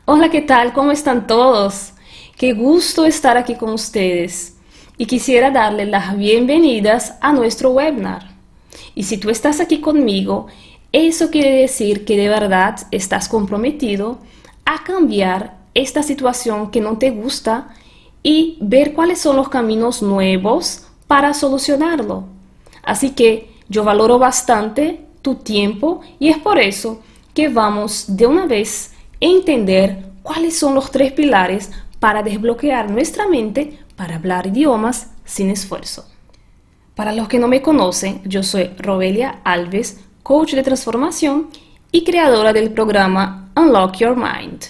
Hola, ¿qué tal? ¿Cómo están todos? Qué gusto estar aquí con ustedes. Y quisiera darles las bienvenidas a nuestro webinar. Y si tú estás aquí conmigo, eso quiere decir que de verdad estás comprometido a cambiar esta situación que no te gusta y ver cuáles son los caminos nuevos para solucionarlo. Así que yo valoro bastante tu tiempo y es por eso que vamos de una vez a entender cuáles son los tres pilares para desbloquear nuestra mente para hablar idiomas sin esfuerzo. Para los que no me conocen, yo soy Robelia Alves, coach de transformación y creadora del programa Unlock Your Mind.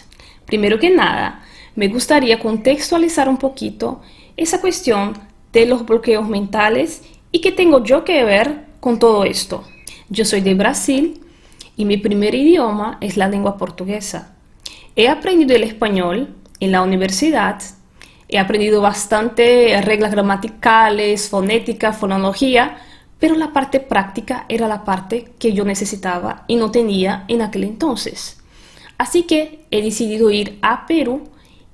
Primero que nada, me gustaría contextualizar un poquito esa cuestión de los bloqueos mentales y qué tengo yo que ver con todo esto. Yo soy de Brasil y mi primer idioma es la lengua portuguesa. He aprendido el español en la universidad. He aprendido bastante reglas gramaticales, fonética, fonología, pero la parte práctica era la parte que yo necesitaba y no tenía en aquel entonces. Así que he decidido ir a Perú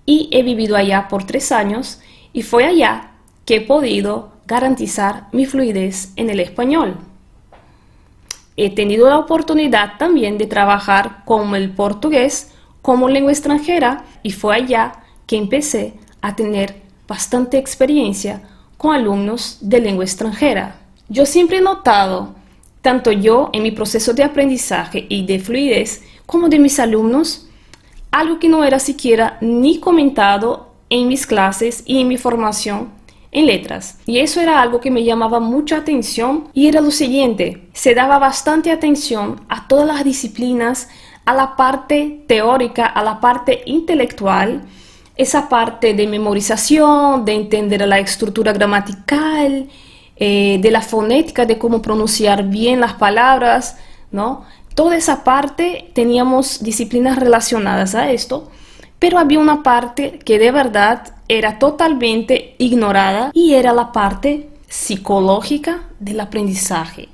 y he vivido allá por 3 años y fue allá que he podido garantizar mi fluidez en el español. He tenido la oportunidad también de trabajar con el portugués como lengua extranjera y fue allá que empecé a tener bastante experiencia con alumnos de lengua extranjera. Yo siempre he notado, tanto yo en mi proceso de aprendizaje y de fluidez, como de mis alumnos, algo que no era siquiera ni comentado en mis clases y en mi formación en letras. Y eso era algo que me llamaba mucha atención y era lo siguiente: se daba bastante atención a todas las disciplinas, a la parte teórica, a la parte intelectual, esa parte de memorización, de entender la estructura gramatical, de la fonética, de cómo pronunciar bien las palabras, ¿no? Toda esa parte teníamos disciplinas relacionadas a esto, pero había una parte que de verdad era totalmente ignorada y era la parte psicológica del aprendizaje.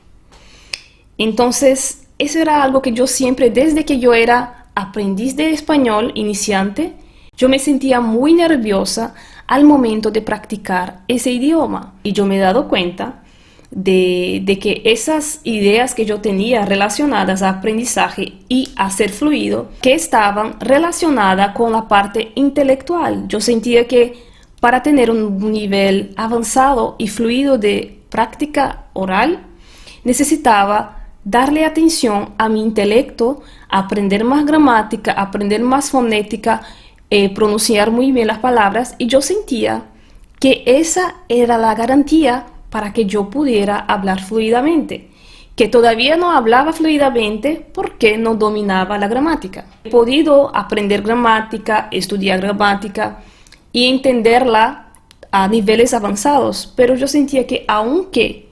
Entonces, eso era algo que yo siempre, desde que yo era aprendiz de español iniciante, yo me sentía muy nerviosa al momento de practicar ese idioma. Y yo me he dado cuenta de que esas ideas que yo tenía relacionadas a aprendizaje y a ser fluido, que estaban relacionadas con la parte intelectual. Yo sentía que para tener un nivel avanzado y fluido de práctica oral, necesitaba darle atención a mi intelecto, aprender más gramática, aprender más fonética, pronunciar muy bien las palabras, y yo sentía que esa era la garantía para que yo pudiera hablar fluidamente, que todavía no hablaba fluidamente porque no dominaba la gramática. He podido aprender gramática, estudiar gramática y entenderla a niveles avanzados, pero yo sentía que aunque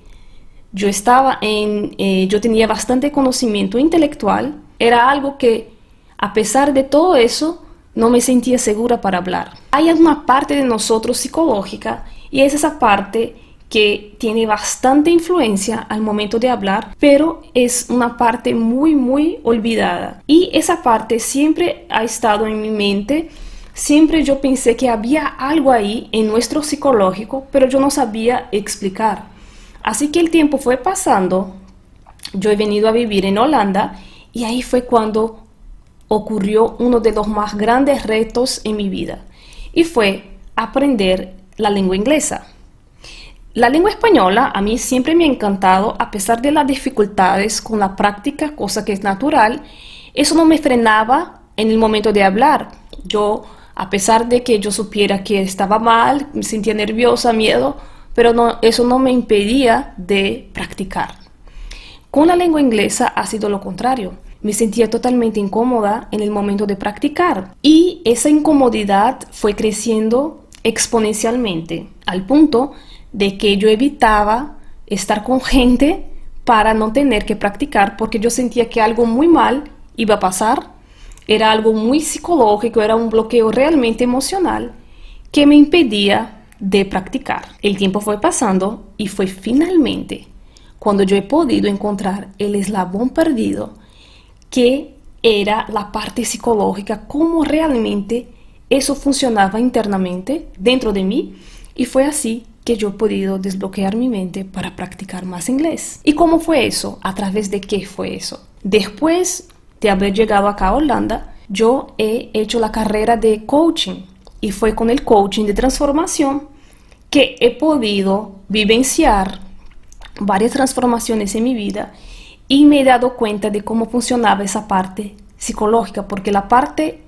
yo tenía bastante conocimiento intelectual, era algo que, a pesar de todo eso, no me sentía segura para hablar. Hay una parte de nosotros psicológica y es esa parte que tiene bastante influencia al momento de hablar, pero es una parte muy olvidada. Y esa parte siempre ha estado en mi mente. Siempre yo pensé que había algo ahí en nuestro psicológico, pero yo no sabía explicar. Así que el tiempo fue pasando, yo he venido a vivir en Holanda y ahí fue cuando ocurrió uno de los más grandes retos en mi vida y fue aprender la lengua inglesa. La lengua española a mí siempre me ha encantado, a pesar de las dificultades con la práctica, cosa que es natural. Eso no me frenaba en el momento de hablar. Yo, a pesar de que yo supiera que estaba mal, me sentía nerviosa, miedo, pero no, eso no me impedía de practicar. Con la lengua inglesa ha sido lo contrario. Me sentía totalmente incómoda en el momento de practicar y esa incomodidad fue creciendo exponencialmente al punto de que yo evitaba estar con gente para no tener que practicar porque yo sentía que algo muy mal iba a pasar. Era algo muy psicológico, era un bloqueo realmente emocional que me impedía de practicar. El tiempo fue pasando y fue finalmente cuando yo he podido encontrar el eslabón perdido que era la parte psicológica, cómo realmente eso funcionaba internamente dentro de mí, y fue así que yo he podido desbloquear mi mente para practicar más inglés. ¿Y cómo fue eso? ¿A través de qué fue eso? Después de haber llegado acá a Holanda, yo he hecho la carrera de coaching, y fue con el coaching de transformación que he podido vivenciar varias transformaciones en mi vida, y me he dado cuenta de cómo funcionaba esa parte psicológica, porque la parte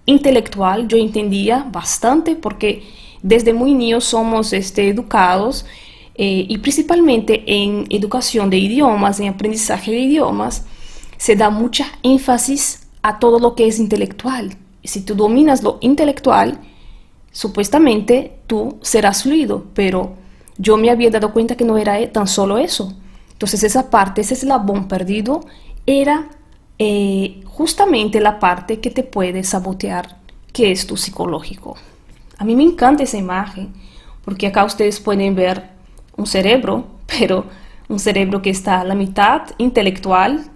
intelectual yo entendía bastante, porque desde muy niños somos educados, y principalmente en educación de idiomas, en aprendizaje de idiomas, se da mucha énfasis a todo lo que es intelectual. Y si tú dominas lo intelectual, supuestamente tú serás fluido, pero yo me había dado cuenta que no era tan solo eso. Entonces esa parte, ese eslabón perdido, era justamente la parte que te puede sabotear, que es tu psicológico. A mí me encanta esa imagen, porque acá ustedes pueden ver un cerebro, pero un cerebro que está a la mitad intelectual.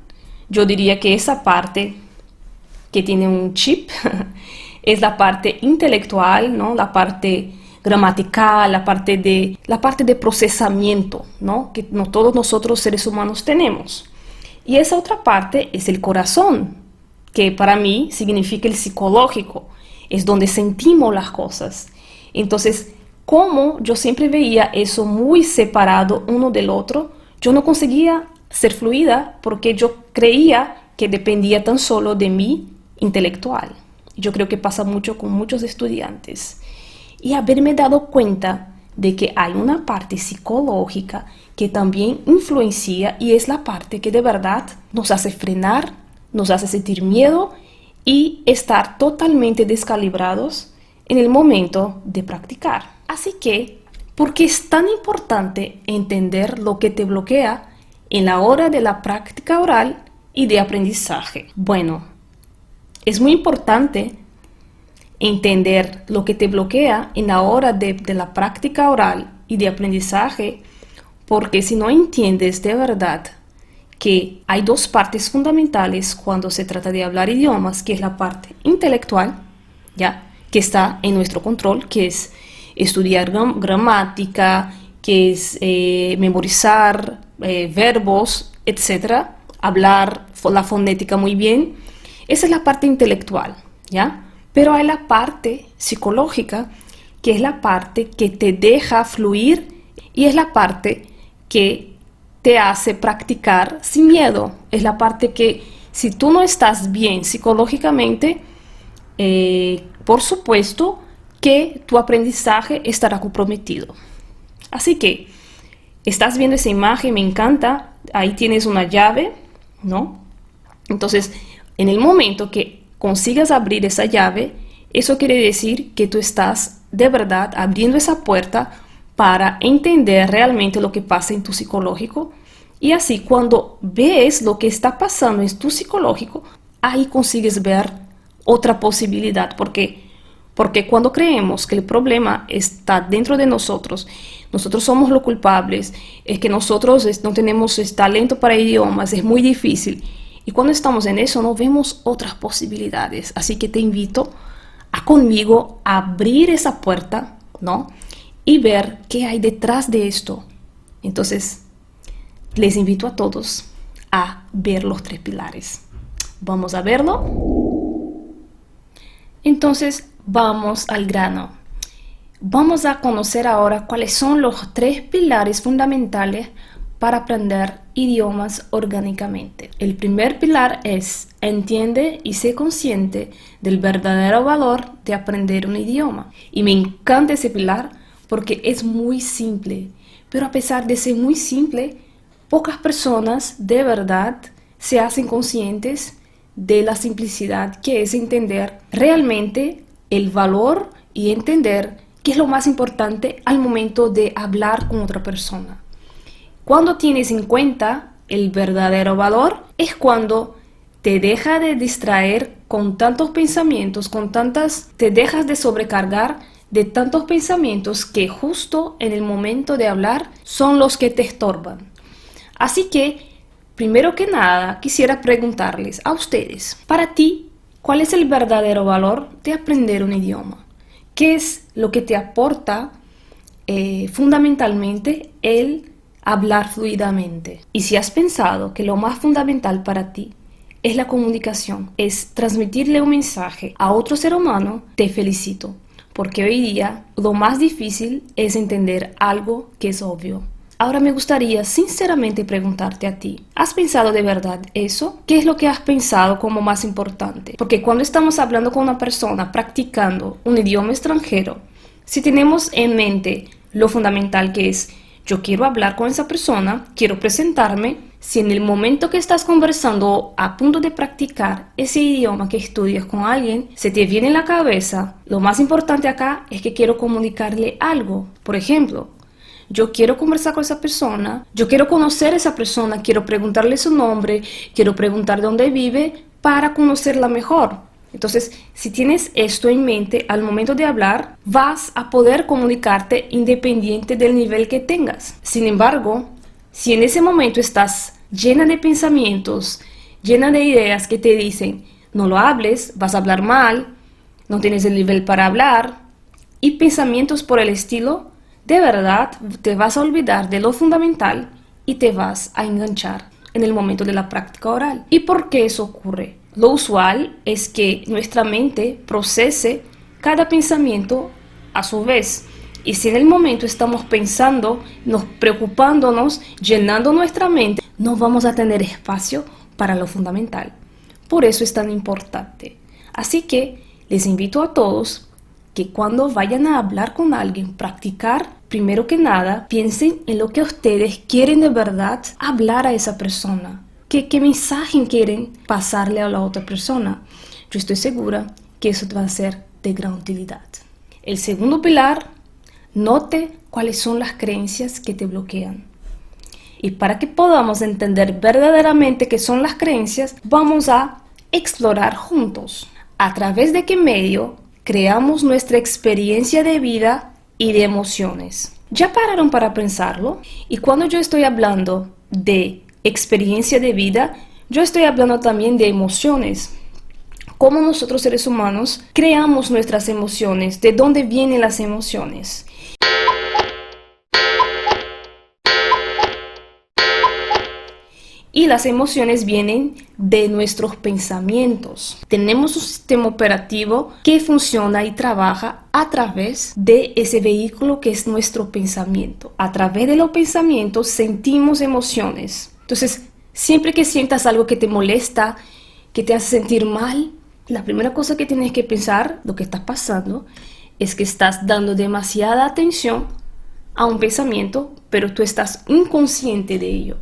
Yo diría que esa parte que tiene un chip es la parte intelectual, ¿no? La parte gramatical, la parte de procesamiento, ¿no? Que no todos nosotros seres humanos tenemos. Y esa otra parte es el corazón, que para mí significa el psicológico, es donde sentimos las cosas. Entonces, como yo siempre veía eso muy separado uno del otro, yo no conseguía ser fluida porque yo creía que dependía tan solo de mi intelectual. Yo creo que pasa mucho con muchos estudiantes. Y haberme dado cuenta de que hay una parte psicológica que también influencia, y es la parte que de verdad nos hace frenar, nos hace sentir miedo y estar totalmente descalibrados en el momento de practicar. Así que, ¿por qué es tan importante entender lo que te bloquea en la hora de la práctica oral y de aprendizaje? Bueno, es muy importante entender lo que te bloquea en la hora de la práctica oral y de aprendizaje, porque si no entiendes de verdad que hay dos partes fundamentales cuando se trata de hablar idiomas, que es la parte intelectual, ¿ya? Que está en nuestro control, que es estudiar gramática, que es memorizar verbos, etcétera, hablar la fonética muy bien. Esa es la parte intelectual, ¿ya? Pero hay la parte psicológica, que es la parte que te deja fluir, y es la parte que te hace practicar sin miedo. Es la parte que, si tú no estás bien psicológicamente, por supuesto que tu aprendizaje estará comprometido. Así que, estás viendo esa imagen, me encanta. Ahí tienes una llave, ¿no? Entonces, en el momento que consigas abrir esa llave, eso quiere decir que tú estás de verdad abriendo esa puerta para entender realmente lo que pasa en tu psicológico. Y así, cuando ves lo que está pasando en tu psicológico, ahí consigues ver otra posibilidad. Porque cuando creemos que el problema está dentro de nosotros somos los culpables, es que nosotros no tenemos talento para idiomas, es muy difícil. Y cuando estamos en eso, no vemos otras posibilidades. Así que te invito a conmigo a abrir esa puerta, ¿no? Y ver qué hay detrás de esto. Entonces, les invito a todos a ver los 3 pilares. Vamos a verlo. Entonces, vamos al grano. Vamos a conocer ahora cuáles son los 3 pilares fundamentales para aprender idiomas orgánicamente. El primer pilar es: entiende y sé consciente del verdadero valor de aprender un idioma. Y me encanta ese pilar porque es muy simple, pero a pesar de ser muy simple, pocas personas de verdad se hacen conscientes de la simplicidad que es entender realmente el valor y entender qué es lo más importante al momento de hablar con otra persona. Cuando tienes en cuenta el verdadero valor, es cuando te deja de distraer con tantos pensamientos, te dejas de sobrecargar de tantos pensamientos que justo en el momento de hablar son los que te estorban. Así que Primero que nada, quisiera preguntarles a ustedes, para ti, ¿cuál es el verdadero valor de aprender un idioma? ¿Qué es lo que te aporta fundamentalmente el hablar fluidamente? Y si has pensado que lo más fundamental para ti es la comunicación, es transmitirle un mensaje a otro ser humano, te felicito, porque hoy día lo más difícil es entender algo que es obvio. Ahora me gustaría sinceramente preguntarte a ti, ¿has pensado de verdad eso? ¿Qué es lo que has pensado como más importante? Porque cuando estamos hablando con una persona practicando un idioma extranjero, si tenemos en mente lo fundamental que es, yo quiero hablar con esa persona, quiero presentarme, si en el momento que estás conversando a punto de practicar ese idioma que estudias con alguien, se te viene en la cabeza, lo más importante acá es que quiero comunicarle algo. Por ejemplo, yo quiero conversar con esa persona, yo quiero conocer a esa persona, quiero preguntarle su nombre, quiero preguntar dónde vive para conocerla mejor. Entonces, si tienes esto en mente al momento de hablar, vas a poder comunicarte independiente del nivel que tengas. Sin embargo, si en ese momento estás llena de pensamientos, llena de ideas que te dicen, no lo hables, vas a hablar mal, no tienes el nivel para hablar, y pensamientos por el estilo, de verdad te vas a olvidar de lo fundamental y te vas a enganchar en el momento de la práctica oral. ¿Y por qué eso ocurre? Lo usual es que nuestra mente procese cada pensamiento a su vez. Y si en el momento estamos pensando, nos preocupándonos, llenando nuestra mente, no vamos a tener espacio para lo fundamental. Por eso es tan importante. Así que les invito a todos que cuando vayan a hablar con alguien, practicar, primero que nada, piensen en lo que ustedes quieren de verdad hablar a esa persona. ¿Qué mensaje quieren pasarle a la otra persona? Yo estoy segura que eso va a ser de gran utilidad. El segundo pilar, note cuáles son las creencias que te bloquean. Y para que podamos entender verdaderamente qué son las creencias, vamos a explorar juntos a través de qué medio creamos nuestra experiencia de vida y de emociones. ¿Ya pararon para pensarlo? Y cuando yo estoy hablando de experiencia de vida, yo estoy hablando también de emociones. Cómo nosotros seres humanos creamos nuestras emociones, de dónde vienen las emociones. Y las emociones vienen de nuestros pensamientos. Tenemos un sistema operativo que funciona y trabaja a través de ese vehículo que es nuestro pensamiento. A través de los pensamientos sentimos emociones. Entonces, siempre que sientas algo que te molesta, que te hace sentir mal, la primera cosa que tienes que pensar, lo que está pasando, es que estás dando demasiada atención a un pensamiento, pero tú estás inconsciente de ello.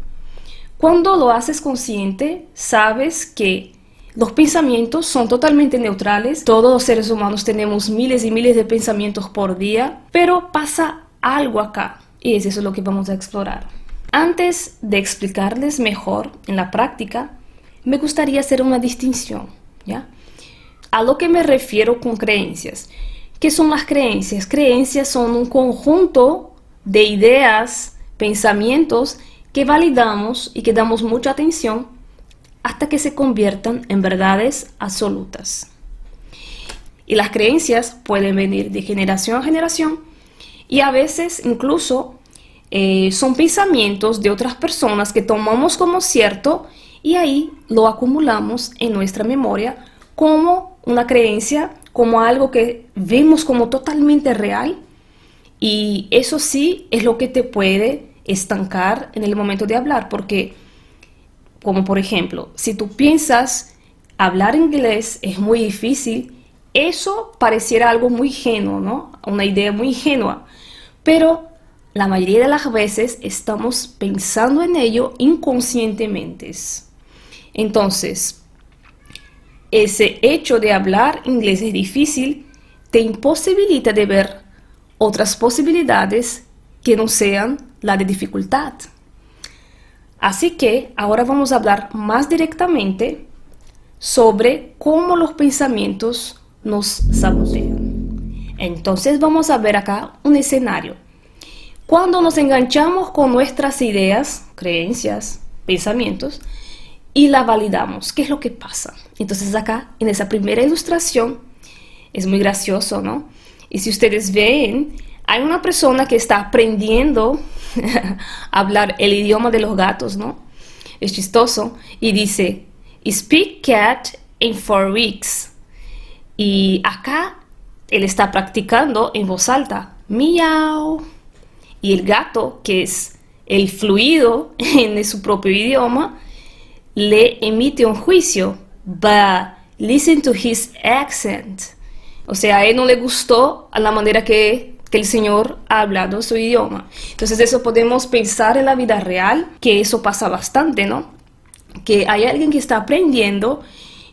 Cuando lo haces consciente, sabes que los pensamientos son totalmente neutrales. Todos los seres humanos tenemos miles y miles de pensamientos por día, pero pasa algo acá y es eso lo que vamos a explorar. Antes de explicarles mejor en la práctica, me gustaría hacer una distinción, ¿ya? A lo que me refiero con creencias. ¿Qué son las creencias? Creencias son un conjunto de ideas, pensamientos que validamos y que damos mucha atención hasta que se conviertan en verdades absolutas. Y las creencias pueden venir de generación a generación y a veces incluso son pensamientos de otras personas que tomamos como cierto y ahí lo acumulamos en nuestra memoria como una creencia, como algo que vemos como totalmente real, y eso sí es lo que te puede estancar en el momento de hablar, porque como por ejemplo, si tú piensas hablar inglés es muy difícil, eso pareciera algo muy ingenuo, ¿no? Una idea muy ingenua, pero la mayoría de las veces estamos pensando en ello inconscientemente. Entonces, ese hecho de hablar inglés es difícil, te imposibilita de ver otras posibilidades que no sean la de dificultad. Así que ahora vamos a hablar más directamente sobre cómo los pensamientos nos sabotean. Entonces vamos a ver acá un escenario. Cuando nos enganchamos con nuestras ideas, creencias, pensamientos y la validamos. ¿Qué es lo que pasa? Entonces acá, en esa primera ilustración, es muy gracioso, ¿no? Y si ustedes ven, hay una persona que está aprendiendo a hablar el idioma de los gatos, ¿no? Es chistoso. Y dice, speak cat in 4 weeks. Y acá él está practicando en voz alta, miau. Y el gato, que es el fluido en su propio idioma, le emite un juicio. But listen to his accent. O sea, a él no le gustó a la manera que el Señor ha hablado su idioma. Entonces eso podemos pensar en la vida real, que eso pasa bastante, ¿no? Que hay alguien que está aprendiendo,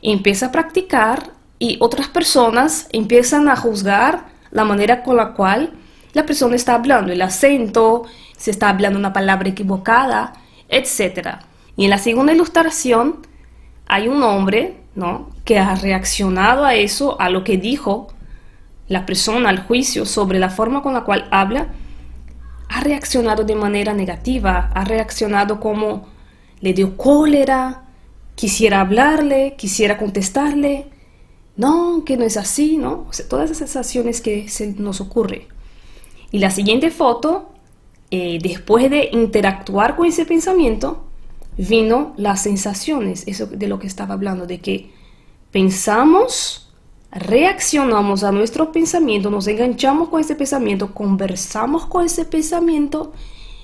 empieza a practicar y otras personas empiezan a juzgar la manera con la cual la persona está hablando, el acento, si está hablando una palabra equivocada, etc. Y en la segunda ilustración hay un hombre, ¿no?, que ha reaccionado a eso, a lo que dijo la persona, al juicio sobre la forma con la cual habla, ha reaccionado de manera negativa, ha reaccionado como le dio cólera, quisiera hablarle, quisiera contestarle, no, que no es así, ¿no? O sea, todas esas sensaciones que se nos ocurre. Y la siguiente foto, después de interactuar con ese pensamiento, vino las sensaciones, eso de lo que estaba hablando, de que pensamos, reaccionamos a nuestro pensamiento, nos enganchamos con ese pensamiento, conversamos con ese pensamiento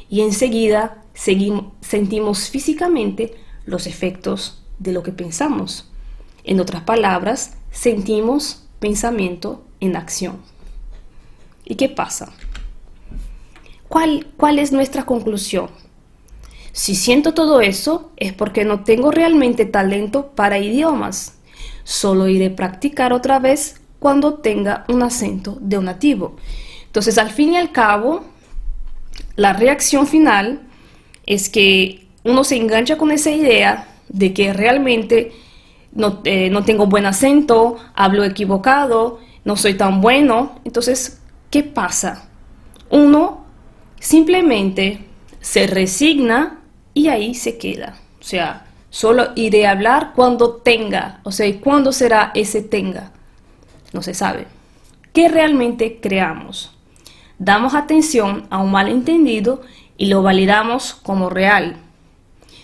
y enseguida sentimos físicamente los efectos de lo que pensamos. En otras palabras, sentimos pensamiento en acción. ¿Y qué pasa? ¿Cuál es nuestra conclusión? Si siento todo eso es porque no tengo realmente talento para idiomas. Solo iré a practicar otra vez cuando tenga un acento de un nativo. Entonces, al fin y al cabo, la reacción final es que uno se engancha con esa idea de que realmente no tengo buen acento, hablo equivocado, no soy tan bueno. Entonces, ¿qué pasa? Uno simplemente se resigna y ahí se queda. O sea, solo iré a hablar cuando tenga. O sea, ¿y cuándo será ese tenga? No se sabe. ¿Qué realmente creamos? Damos atención a un malentendido y lo validamos como real.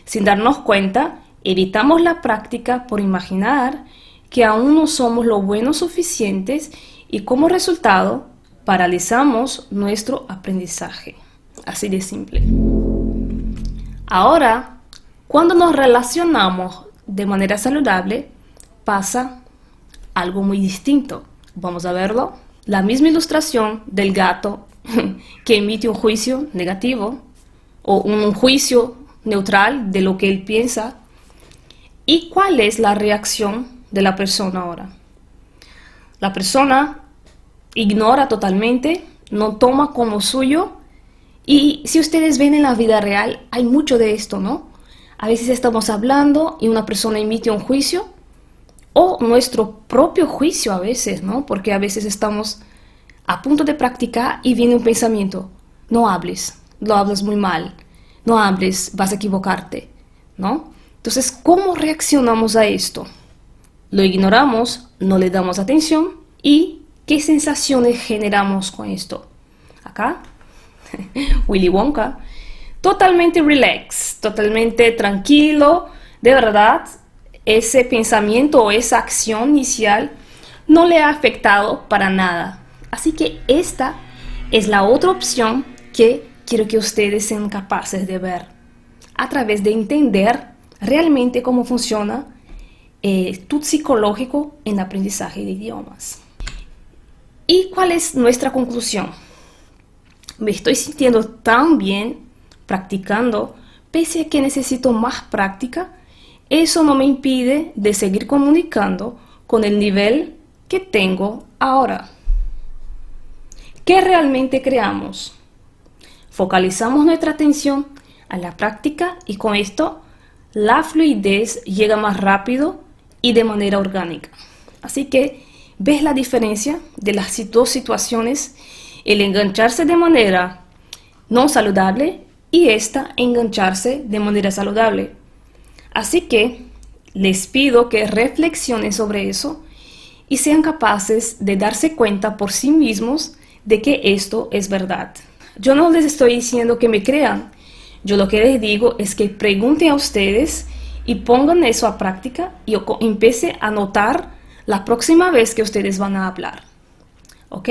Sin darnos cuenta, evitamos la práctica por imaginar que aún no somos lo buenos suficientes y como resultado paralizamos nuestro aprendizaje. Así de simple. Ahora, cuando nos relacionamos de manera saludable, pasa algo muy distinto. Vamos a verlo. La misma ilustración del gato que emite un juicio negativo o un juicio neutral de lo que él piensa. ¿Y cuál es la reacción de la persona ahora? La persona ignora totalmente, no toma como suyo. Y si ustedes ven en la vida real, hay mucho de esto, ¿no? A veces estamos hablando y una persona emite un juicio o nuestro propio juicio a veces, ¿no? Porque a veces estamos a punto de practicar y viene un pensamiento. No hables, lo hablas muy mal. No hables, vas a equivocarte, ¿no? Entonces, ¿cómo reaccionamos a esto? Lo ignoramos, no le damos atención y ¿qué sensaciones generamos con esto? Acá, Willy Wonka, totalmente relax, totalmente tranquilo, de verdad, ese pensamiento o esa acción inicial no le ha afectado para nada. Así que esta es la otra opción que quiero que ustedes sean capaces de ver a través de entender realmente cómo funciona tu psicológico en aprendizaje de idiomas. ¿Y cuál es nuestra conclusión? Me estoy sintiendo tan bien practicando, pese a que necesito más práctica, eso no me impide de seguir comunicando con el nivel que tengo ahora. ¿Qué realmente creamos? Focalizamos nuestra atención a la práctica y con esto la fluidez llega más rápido y de manera orgánica. Así que, ¿ves la diferencia de las dos situaciones? El engancharse de manera no saludable y esta engancharse de manera saludable. Así que les pido que reflexionen sobre eso y sean capaces de darse cuenta por sí mismos de que esto es verdad. Yo no les estoy diciendo que me crean. Yo lo que les digo es que pregunten a ustedes y pongan eso a práctica y empiece a notar la próxima vez que ustedes van a hablar. ¿Ok?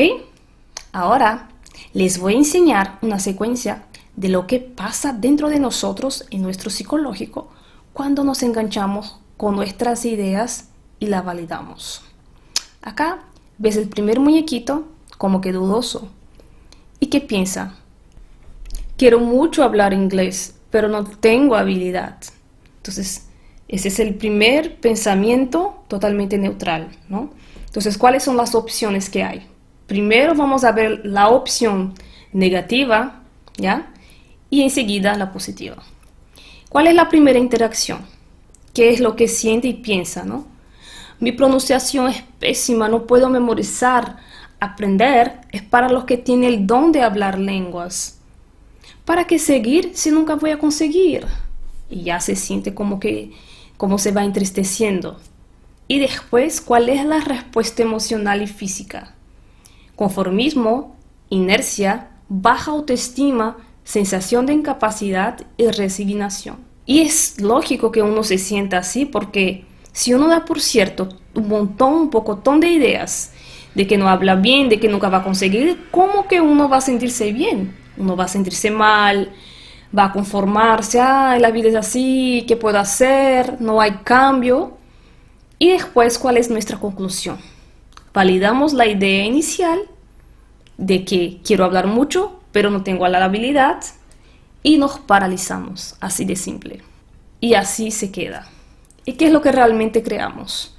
Ahora les voy a enseñar una secuencia de lo que pasa dentro de nosotros en nuestro psicológico cuando nos enganchamos con nuestras ideas y la validamos. Acá ves el primer muñequito como que dudoso. ¿Y qué piensa? Quiero mucho hablar inglés, pero no tengo habilidad. Entonces, ese es el primer pensamiento totalmente neutral, ¿no? Entonces, ¿cuáles son las opciones que hay? Primero vamos a ver la opción negativa, ¿ya? Y enseguida la positiva. ¿Cuál es la primera interacción? ¿Qué es lo que siente y piensa, no? Mi pronunciación es pésima, no puedo memorizar. Aprender es para los que tienen el don de hablar lenguas. ¿Para qué seguir si nunca voy a conseguir? Y ya se siente como se va entristeciendo. Y después, ¿cuál es la respuesta emocional y física? Conformismo, inercia, baja autoestima, sensación de incapacidad y resignación. Y es lógico que uno se sienta así porque si uno da por cierto un pocotón de ideas de que no habla bien, de que nunca va a conseguir, ¿cómo que uno va a sentirse bien? Uno va a sentirse mal, va a conformarse, la vida es así, ¿qué puedo hacer? No hay cambio. Y después, ¿cuál es nuestra conclusión? Validamos la idea inicial de que quiero hablar mucho, pero no tengo la habilidad, y nos paralizamos, así de simple. Y así se queda. ¿Y qué es lo que realmente creamos?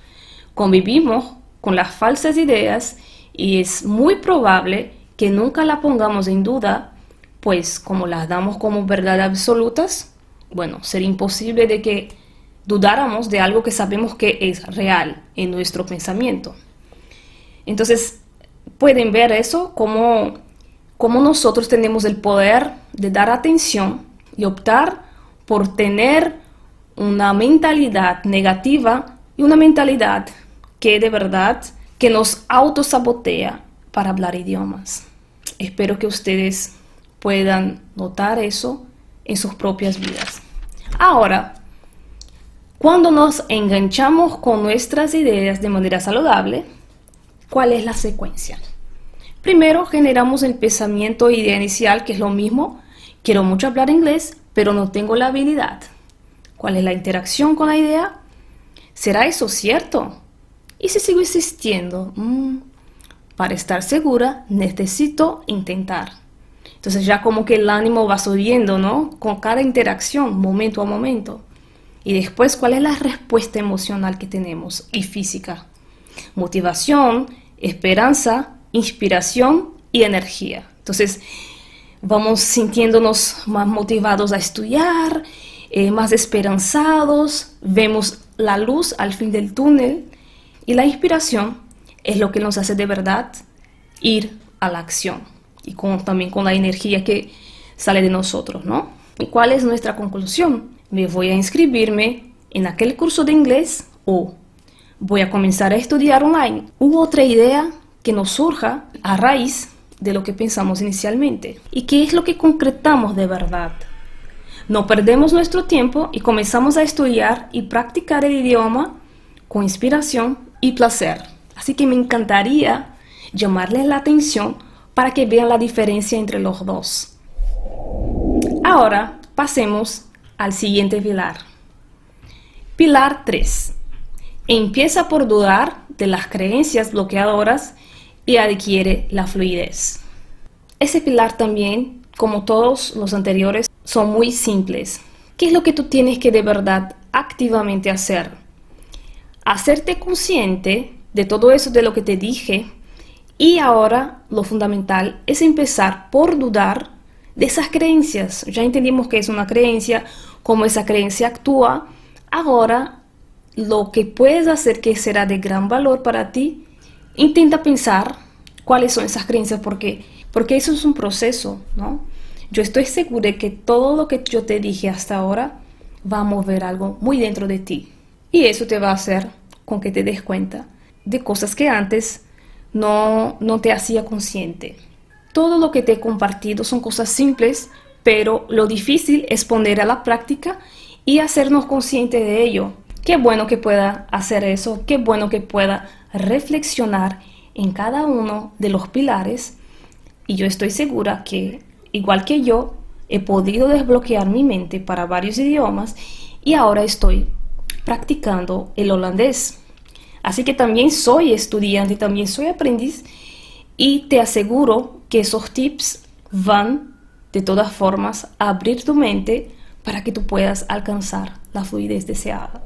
Convivimos con las falsas ideas y es muy probable que nunca la pongamos en duda, pues como las damos como verdad absolutas, bueno, sería imposible de que dudáramos de algo que sabemos que es real en nuestro pensamiento. Entonces, pueden ver eso como nosotros tenemos el poder de dar atención y optar por tener una mentalidad negativa y una mentalidad que de verdad que nos autosabotea para hablar idiomas. Espero que ustedes puedan notar eso en sus propias vidas. Ahora, cuando nos enganchamos con nuestras ideas de manera saludable, ¿cuál es la secuencia? Primero generamos el pensamiento o idea inicial, que es lo mismo. Quiero mucho hablar inglés, pero no tengo la habilidad. ¿Cuál es la interacción con la idea? ¿Será eso cierto? ¿Y si sigo insistiendo? Para estar segura, necesito intentar. Entonces ya como que el ánimo va subiendo, ¿no? Con cada interacción, momento a momento. Y después, ¿cuál es la respuesta emocional que tenemos y física? Motivación, esperanza, inspiración y energía. Entonces, vamos sintiéndonos más motivados a estudiar, más esperanzados, vemos la luz al fin del túnel y la inspiración es lo que nos hace de verdad ir a la acción y también con la energía que sale de nosotros, ¿no? ¿Y cuál es nuestra conclusión? Me voy a inscribirme en aquel curso de inglés o voy a comenzar a estudiar online. ¿Hubo otra idea que nos surja a raíz de lo que pensamos inicialmente? ¿Y qué es lo que concretamos de verdad? No perdemos nuestro tiempo y comenzamos a estudiar y practicar el idioma con inspiración y placer. Así que me encantaría llamarles la atención para que vean la diferencia entre los dos. Ahora pasemos al siguiente pilar. Pilar 3. Empieza por dudar de las creencias bloqueadoras y adquiere la fluidez. Ese pilar también, como todos los anteriores, son muy simples. ¿Qué es lo que tú tienes que de verdad activamente hacer? Hacerte consciente de todo eso de lo que te dije y ahora lo fundamental es empezar por dudar de esas creencias. Ya entendimos que es una creencia, cómo esa creencia actúa. Ahora, lo que puedes hacer que será de gran valor para ti, intenta pensar cuáles son esas creencias, porque eso es un proceso, ¿no? Yo estoy segura de que todo lo que yo te dije hasta ahora va a mover algo muy dentro de ti. Y eso te va a hacer con que te des cuenta de cosas que antes no te hacía consciente. Todo lo que te he compartido son cosas simples, pero lo difícil es poner a la práctica y hacernos conscientes de ello. Qué bueno que pueda hacer eso, qué bueno que pueda reflexionar en cada uno de los pilares. Y yo estoy segura que, igual que yo, he podido desbloquear mi mente para varios idiomas y ahora estoy practicando el holandés. Así que también soy estudiante, también soy aprendiz y te aseguro que esos tips van de todas formas a abrir tu mente para que tú puedas alcanzar la fluidez deseada.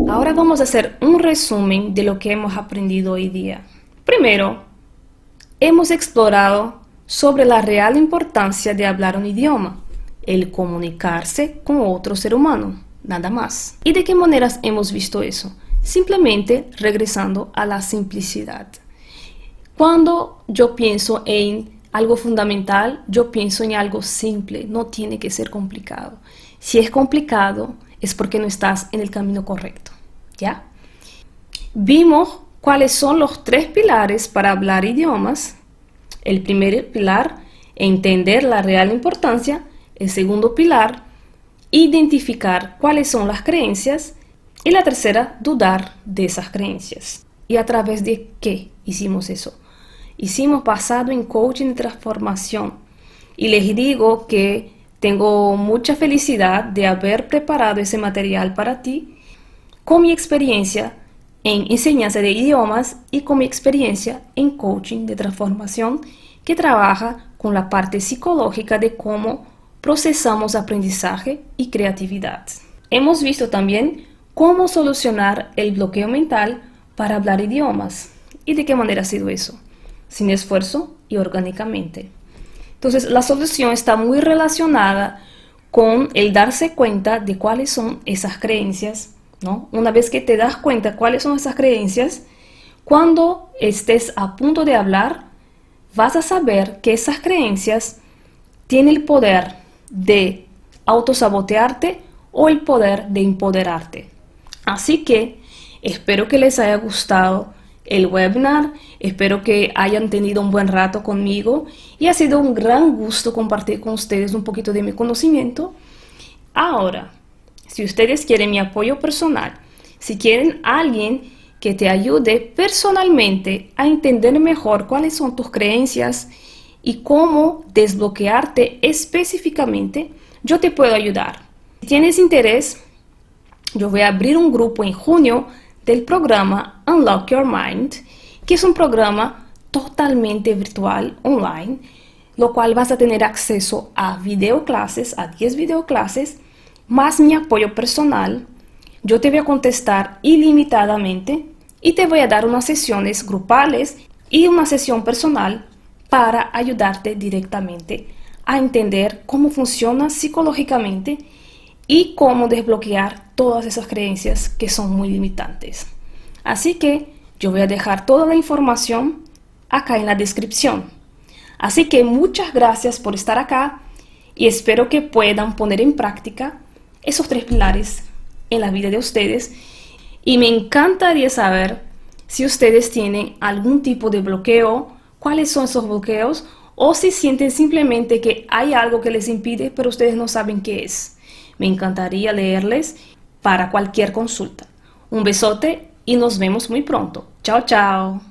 Ahora vamos a hacer un resumen de lo que hemos aprendido hoy día. Primero, hemos explorado sobre la real importancia de hablar un idioma, el comunicarse con otro ser humano, nada más. ¿Y de qué maneras hemos visto eso? Simplemente regresando a la simplicidad. Cuando yo pienso en algo fundamental, yo pienso en algo simple, no tiene que ser complicado. Si es complicado, es porque no estás en el camino correcto, ¿ya? Vimos cuáles son los 3 pilares para hablar idiomas. El primer pilar, entender la real importancia. El segundo pilar, identificar cuáles son las creencias. Y la tercera, dudar de esas creencias. ¿Y a través de qué hicimos eso? Hicimos basado en coaching de transformación. Y les digo que tengo mucha felicidad de haber preparado ese material para ti con mi experiencia en enseñanza de idiomas y con mi experiencia en coaching de transformación que trabaja con la parte psicológica de cómo procesamos aprendizaje y creatividad. Hemos visto también cómo solucionar el bloqueo mental para hablar idiomas y de qué manera ha sido eso, sin esfuerzo y orgánicamente. Entonces, la solución está muy relacionada con el darse cuenta de cuáles son esas creencias, ¿no? Una vez que te das cuenta cuáles son esas creencias, cuando estés a punto de hablar, vas a saber que esas creencias tienen el poder de autosabotearte o el poder de empoderarte. Así que espero que les haya gustado el webinar, espero que hayan tenido un buen rato conmigo y ha sido un gran gusto compartir con ustedes un poquito de mi conocimiento. Ahora, si ustedes quieren mi apoyo personal, si quieren alguien que te ayude personalmente a entender mejor cuáles son tus creencias y cómo desbloquearte específicamente, yo te puedo ayudar. Si tienes interés, yo voy a abrir un grupo en junio del programa Unlock Your Mind, que es un programa totalmente virtual, online, lo cual vas a tener acceso a videoclases, a 10 videoclases, más mi apoyo personal. Yo te voy a contestar ilimitadamente y te voy a dar unas sesiones grupales y una sesión personal para ayudarte directamente a entender cómo funciona psicológicamente y cómo desbloquear todas esas creencias que son muy limitantes. Así que yo voy a dejar toda la información acá en la descripción. Así que muchas gracias por estar acá y espero que puedan poner en práctica esos 3 pilares en la vida de ustedes. Y me encantaría saber si ustedes tienen algún tipo de bloqueo, cuáles son esos bloqueos, o si sienten simplemente que hay algo que les impide, pero ustedes no saben qué es. Me encantaría leerles para cualquier consulta. Un besote y nos vemos muy pronto. Chao, chao.